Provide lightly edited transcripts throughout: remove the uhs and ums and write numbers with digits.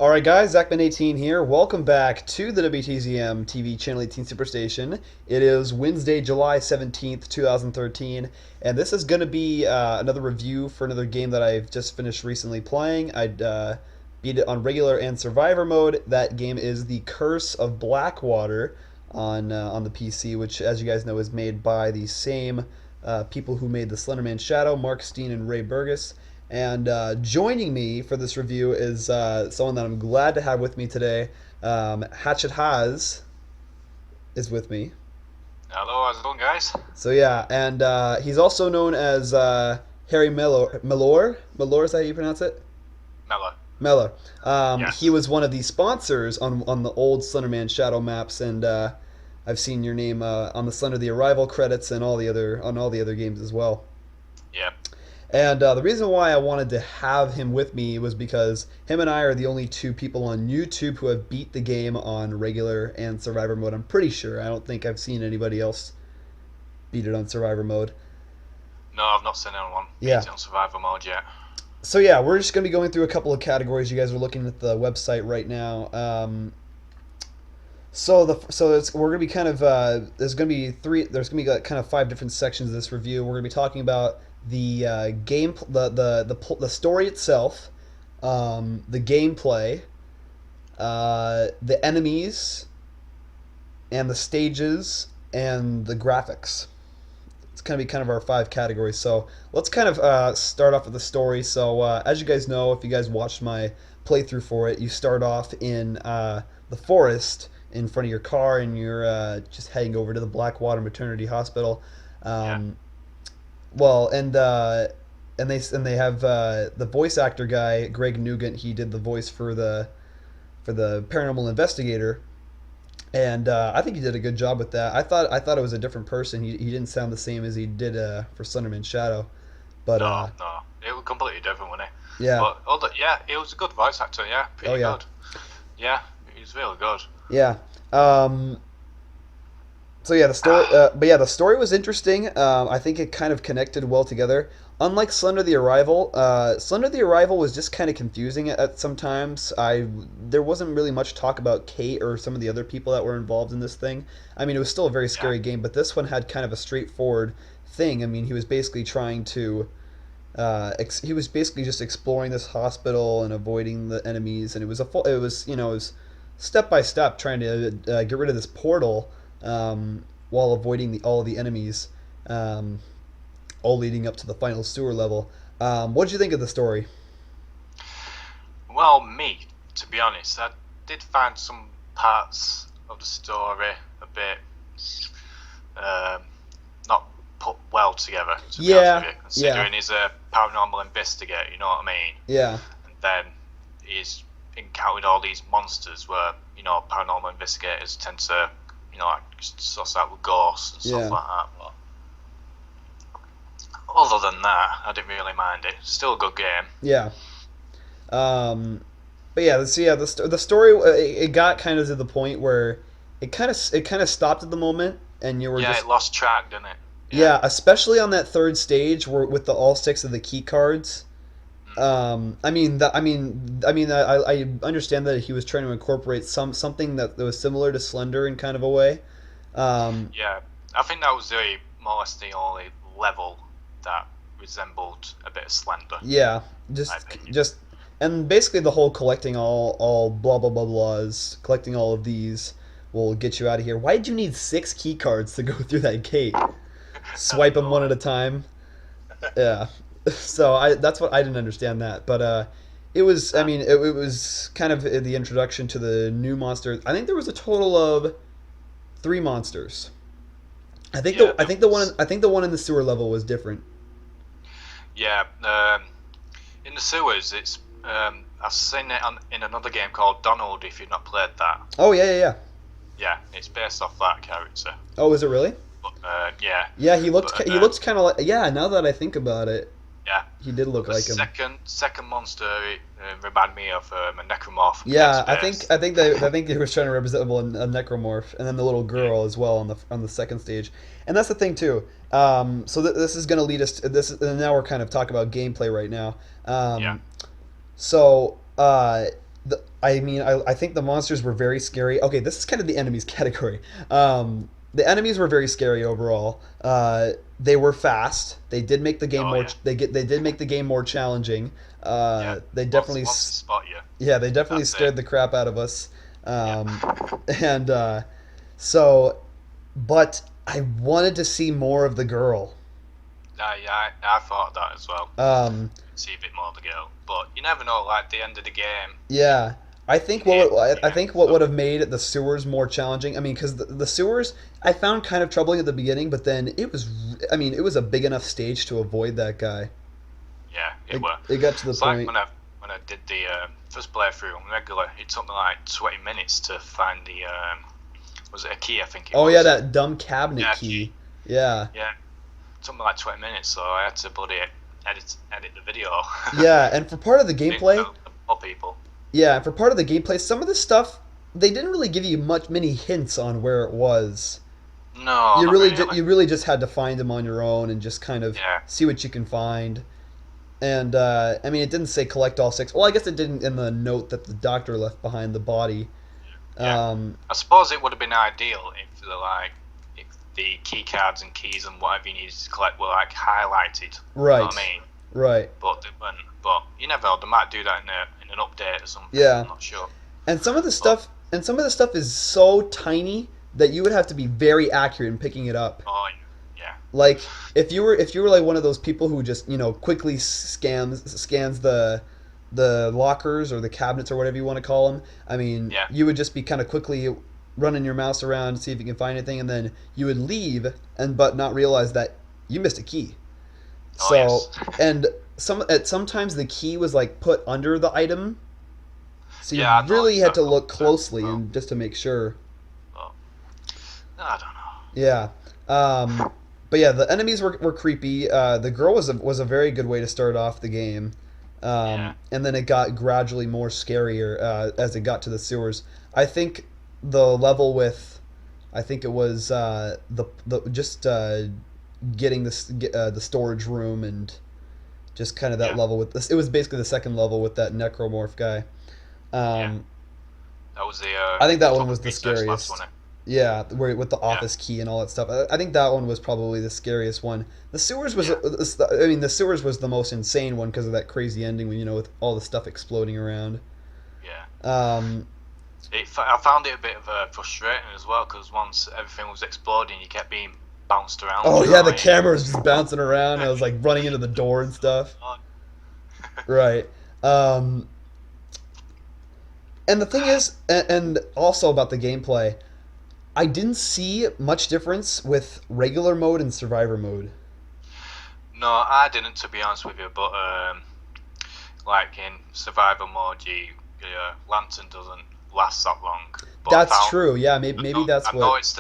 All right, guys, Zachman18 here. Welcome back to the WTZM TV Channel 18 Superstation. It is Wednesday, July 17th, 2013, and this is going to be another review for another game that I've just finished recently playing. I beat it on regular and survivor mode. That game is The Curse of Blackwater on the PC, which, as you guys know, is made by the same people who made the Slenderman Shadow, Mark Steen and Ray Burgess. And joining me for this review is someone that I'm glad to have with me today. HatCHeTHaZ is with me. Hello, how's it going, guys? So yeah, and he's also known as Harry Mellor. Mellor, is that how you pronounce it? Mello. Mellor. Yes. He was one of the sponsors on the old Slenderman Shadow maps, and I've seen your name on the Slender the Arrival credits and all the other games as well. Yeah. And the reason why I wanted to have him with me was because him and I are the only two people on YouTube who have beat the game on regular and survivor mode. I'm pretty sure. I don't think I've seen anybody else beat it on survivor mode. No, I've not seen anyone beat Yeah. it on survival mode yet. So yeah, we're just going to be going through a couple of categories. You guys are looking at the website right now. We're gonna be kind of there's gonna be like kind of five different sections of this review. We're gonna be talking about the game, the story itself, the gameplay, the enemies, and the stages and the graphics. It's gonna be kind of our five categories. So let's kind of start off with the story. So as you guys know, if you guys watched my playthrough for it, you start off in the forest in front of your car, and you're just heading over to the Blackwater Maternity Hospital. Yeah. Well, and they have the voice actor guy, Greg Nugent. He did the voice for the paranormal investigator, and I think he did a good job with that. I thought it was a different person. He didn't sound the same as he did for Slenderman Shadow, but No. It was completely different, wasn't it? yeah, Yeah, he was a good voice actor, yeah. Pretty oh yeah, good. Yeah, he was really good. yeah. So yeah, the story was interesting. I think it kind of connected well together. Unlike Slender the Arrival was just kind of confusing at sometimes. There wasn't really much talk about Kate or some of the other people that were involved in this thing. I mean, it was still a very Yeah. scary game, but this one had kind of a straightforward thing. I mean, he was basically trying to he was basically just exploring this hospital and avoiding the enemies, and it was step by step trying to get rid of this portal while avoiding all of the enemies, um, all leading up to the final sewer level. What did you think of the story? Well, me, to be honest, I did find some parts of the story a bit um, not put well together, to be honest Yeah, with you, yeah, considering he's a paranormal investigator, you know what I mean? yeah, And then he's encountered all these monsters where, paranormal investigators tend to, like, suss out with ghosts and stuff yeah, like that. But other than that, I didn't really mind it. Still a good game. yeah. Um, but yeah, the story it got kind of to the point where it kind of stopped at the moment, and you were Yeah, just it lost track, didn't it? Yeah. yeah, especially on that third stage where with the all six of the key cards. Mm. I understand that he was trying to incorporate something that was similar to Slender in kind of a way. Um, Yeah. I think that was more or less the only level that resembled a bit of Slender, yeah, in my just opinion. just and basically the whole collecting all blah blah blah blahs, collecting all of these will get you out of here. Why did you need six key cards to go through that gate? I Swipe don't them know. one at a time. Yeah. So that's what I didn't understand that, but it was. I Uh, mean, it was kind of the introduction to the new monster. I think there was a total of three monsters. yeah, there was. I think the one in the sewer level was different. Yeah. In the sewers, it's. I've seen it in another game called Donald. If you've not played that, Oh yeah, yeah, yeah. yeah, it's based off that character. Oh, is it really? But yeah, Yeah, but he looked kind of like, yeah. Now that I think about it, yeah. he did But look the like him. second monster reminded me of a necromorph from Dead Yeah, Space. I think they were trying to represent a necromorph, and then the little Mm, girl as well on the second stage, and that's the thing too. This is going to lead us to this, and now we're kind of talking about gameplay right now. yeah, So I mean, I think the monsters were very scary. Okay, this is kind of the enemies category. The enemies were very scary overall. They were fast. They did make the game Oh more. yeah, They did make the game more challenging. yeah. They Once definitely. once they spot you, Yeah, they definitely that's it. scared the crap out of us. Yeah. And so, but I wanted to see more of the girl. I thought that as well. Um, See a bit more of the girl, but you never know. Like the end of the game, yeah, I you think can hear the I end. think what So would have made the sewers more challenging. I mean, because the sewers I found kind of troubling at the beginning, but then it was. I mean, it was a big enough stage to avoid that guy. yeah, it were. It got to the It's like point. when I did the first playthrough on regular, it took me like 20 minutes to find the was it a key? I think it Oh yeah, was. that dumb cabinet Yeah, key. key. Yeah. Yeah, it took me like 20 minutes, so I had to bloody edit the video. Yeah, and for part of the Didn't gameplay, tell the more people. yeah, for part of the gameplay, some of the stuff they didn't really give you many hints on where it was. No, not really. You really just had to find them on your own and just kind of Yeah, see what you can find. And I mean, it didn't say collect all six. Well, I guess it didn't in the note that the doctor left behind the body. yeah. Um, I suppose it would have been ideal if if the key cards and keys and whatever you needed to collect were like highlighted. You know right, what I mean? right, But they weren't. But you never know. They might do that in an update or something. yeah. I'm not sure. And some of the But stuff is so tiny that you would have to be very accurate in picking it up. oh yeah, Like if you were like one of those people who just quickly scans the lockers or the cabinets or whatever you want to call them. I mean, yeah, you would just be kind of quickly running your mouse around to see if you can find anything, and then you would leave and but not realize that you missed a key. oh So yes, and sometimes the key was like put under the item, so you yeah. I really noticed had that to a couple look times as closely well. and just to make sure. But I don't know. Yeah. But yeah, the enemies were creepy. The girl was a very good way to start off the game. Yeah, And then it got gradually more scarier as it got to the sewers. I think the level with, I think it was the just getting the storage room and just kind of that yeah, level with this. It was basically the second level with that necromorph guy. yeah. Um, That was I think that one top was of the research labs, scariest. wasn't Yeah, where with the it? Yeah, office key and all that stuff. I think that one was probably the scariest one. The sewers was, yeah, I mean, the sewers was the most insane one because of that crazy ending when with all the stuff exploding around. yeah. Um, I found it a bit of frustrating as well because once everything was exploding, you kept being bounced around. oh You yeah, know the what I mean? camera was just bouncing around. I was like running into the door and stuff. Oh, Right. Um, and the thing is, and also about the gameplay, I didn't see much difference with regular mode and survivor mode. no, I didn't, to be honest with you. But like in survival mode, your lantern doesn't last that long. But That's true. Yeah, maybe that's I what. noticed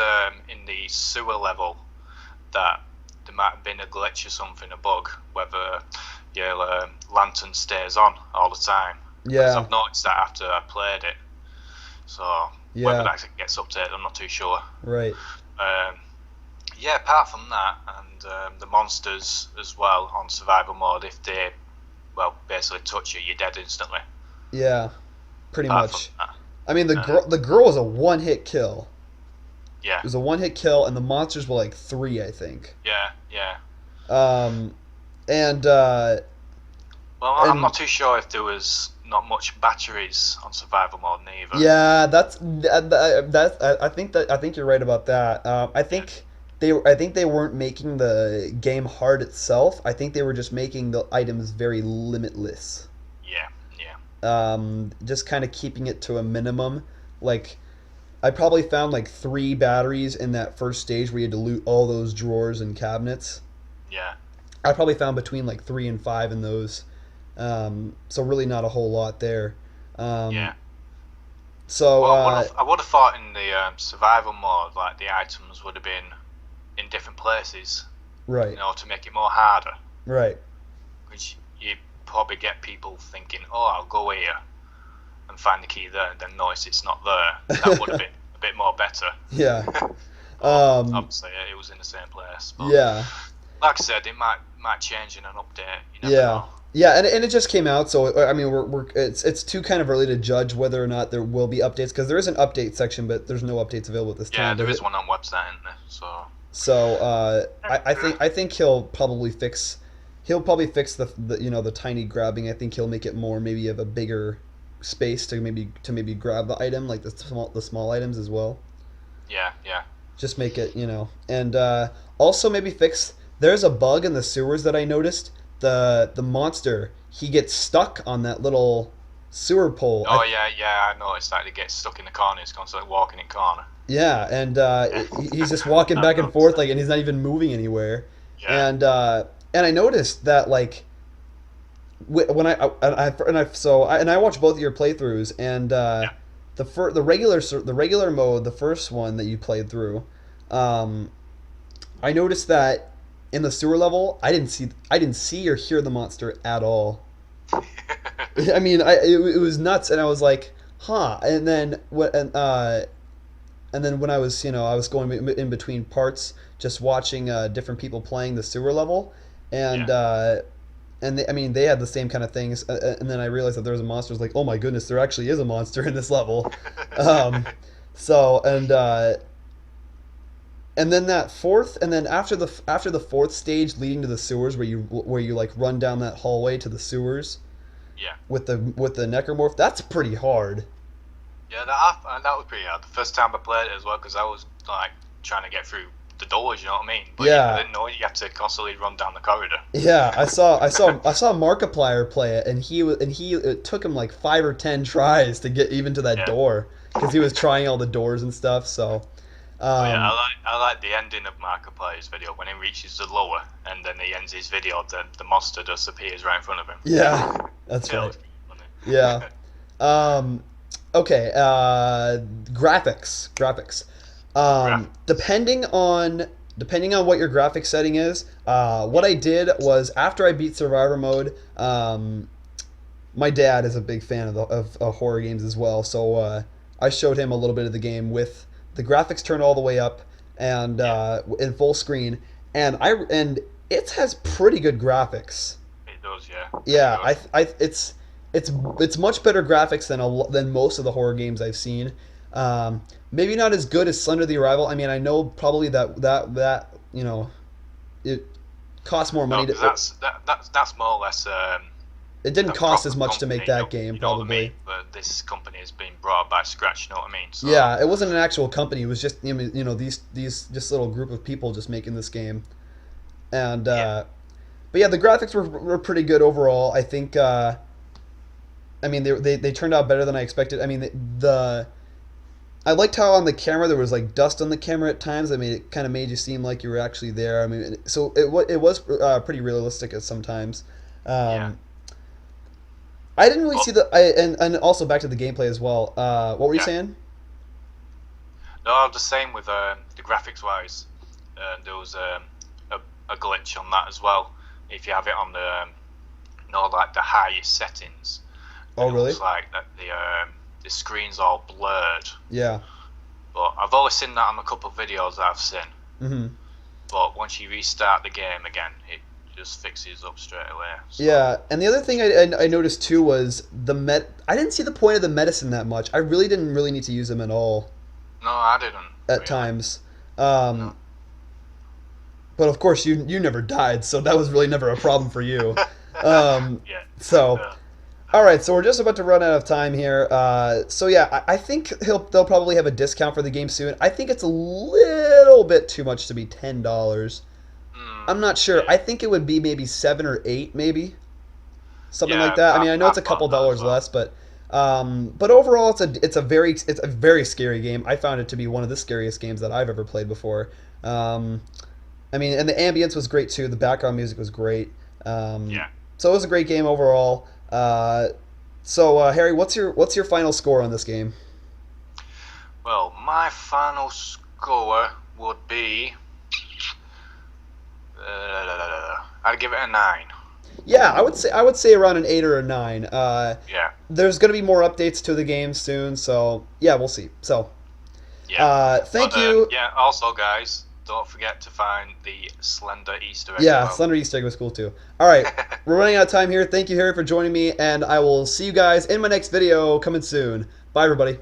in the sewer level that there might have been a glitch or something, a bug, whether your lantern stays on all the time. Because Yeah, I've noticed that after I played it. So whether yeah, that gets updated, I'm not too sure. right. Um, yeah, apart from that, and the monsters as well on survival mode, if they, well, basically touch you, you're dead instantly. Yeah, pretty Apart from much. that, I mean, uh, the girl was a one hit kill. yeah, It was a one hit kill, and the monsters were like three, I think. yeah, yeah. Um, and Well, I'm and not too sure if there was not much batteries on survival mode neither. yeah, I think you're right about that. Yeah, I think they weren't making the game hard itself. I think they were just making the items very limitless. yeah, yeah, Just kind of keeping it to a minimum. Like I probably found like three batteries in that first stage where you had to loot all those drawers and cabinets. yeah, I probably found between like three and five in those. So really not a whole lot there. Um, yeah. so Well, I would have thought in the survival mode, like the items would have been in different places, right, to make it more harder. right, Which you probably get people thinking, "Oh, I'll go here and find the key there," and then notice it's not there. That would have been a bit more better. yeah, But um, obviously, it was in the same place. But yeah, like I said, it might change in an update. You never yeah. know. Yeah, and it just came out, so I mean, it's too kind of early to judge whether or not there will be updates because there is an update section, but there's no updates available at this Yeah, time. there Does is it? one on website, isn't there? So So I think he'll probably fix the the tiny grabbing. I think he'll make it more maybe of a bigger space to maybe grab the item like the small items as well. yeah, yeah. Just make it and also maybe fix. There's a bug in the sewers that I noticed. The monster he gets stuck on that little sewer pole. Oh yeah, yeah. I noticed that he gets stuck in the corner. He's constantly walking in corner. Yeah, and Yeah, he's just walking I've back and forth noticed that. like, and he's not even moving anywhere. Yeah, And I noticed that like when I watched both of your playthroughs and yeah. the regular mode, the first one that you played through, um, I noticed that in the sewer level, I didn't see or hear the monster at all. I mean, it was nuts, and I was like, huh. And then when I was I was going in between parts, just watching different people playing the sewer level, and Yeah. I mean they had the same kind of things, and then I realized that there was a monster. I was like, oh my goodness, there actually is a monster in this level. Um, so and then that fourth, and then after the fourth stage leading to the sewers, where you like run down that hallway to the sewers Yeah. with the necromorph, that's pretty hard. Yeah, that was pretty hard. The first time I played it as well, because I was like trying to get through the doors, you know what I mean? But I Yeah, didn't know you have to constantly run down the corridor. yeah. I saw Markiplier play it, and it took him like 5 or 10 tries to get even to that Yeah. door because he was trying all the doors and stuff. So, But yeah, um, I like the ending of Markiplier's video when he reaches the lower, and then he ends his video. The monster just appears right in front of him. yeah, that's Yeah, it right. was pretty Yeah. funny. Um, okay. Graphics. Graphic. Depending on what your graphics setting is, what I did was after I beat Survivor mode, my dad is a big fan of horror games as well, so I showed him a little bit of the game with the graphics turned all the way up and Yeah, in full screen, and it has pretty good graphics. it does. Yeah, really Yeah, good. it's much better graphics than most of the horror games I've seen. Maybe not as good as Slender the Arrival. I mean, I know probably that it costs more No, money because to. that's more or less It didn't a cost proper as much to make company. that game You know what I mean? probably. But this company has been brought up by scratch. You know what I mean? So Yeah, it wasn't an actual company. It was just these just little group of people just making this game, and yeah, but yeah, the graphics were pretty good overall. I think. I mean, they turned out better than I expected. I mean, I liked how on the camera there was like dust on the camera at times. I mean, it kind of made you seem like you were actually there. I mean, so it was pretty realistic at sometimes. yeah. Um, I didn't really But see and also back to the gameplay as well. What were you yeah, saying? no, the same with the graphics wise. There was a glitch on that as well. If you have it on the like the highest settings, Oh, then it really? looks like that the screen's all blurred. Yeah. But I've only seen that on a couple of videos that I've seen. Hmm. But once you restart the game again, it just fixes up straight away. So Yeah, and the other thing I noticed too was I didn't see the point of the medicine that much. I really didn't really need to use them at all no, I didn't at really. times. No. Um, but of course, you never died, so that was really never a problem for you. Um, Yeah. so, Uh, all right, so we're just about to run out of time here. So yeah, I think they'll probably have a discount for the game soon. I think it's a little bit too much to be $10. I'm not sure. yeah. I think it would be maybe 7 or 8, maybe something like Yeah, that. I mean, I know I it's a couple thought that as dollars well. less, but overall, it's a very scary game. I found it to be one of the scariest games that I've ever played before. Um, I mean, and the ambience was great too. The background music was great. Um, Yeah. so it was a great game overall. Harry, what's your final score on this game? Well, my final score would be. I'd give it a 9. Yeah, I would say around an 8 or a 9. Yeah. There's going to be more updates to the game soon, so yeah, we'll see. So, Yeah. thank But you. yeah, also guys, don't forget to find the Slender Easter egg. Yeah, as well. Slender Easter egg was cool too. All right, we're running out of time here. Thank you, Harry, for joining me, and I will see you guys in my next video coming soon. Bye, everybody.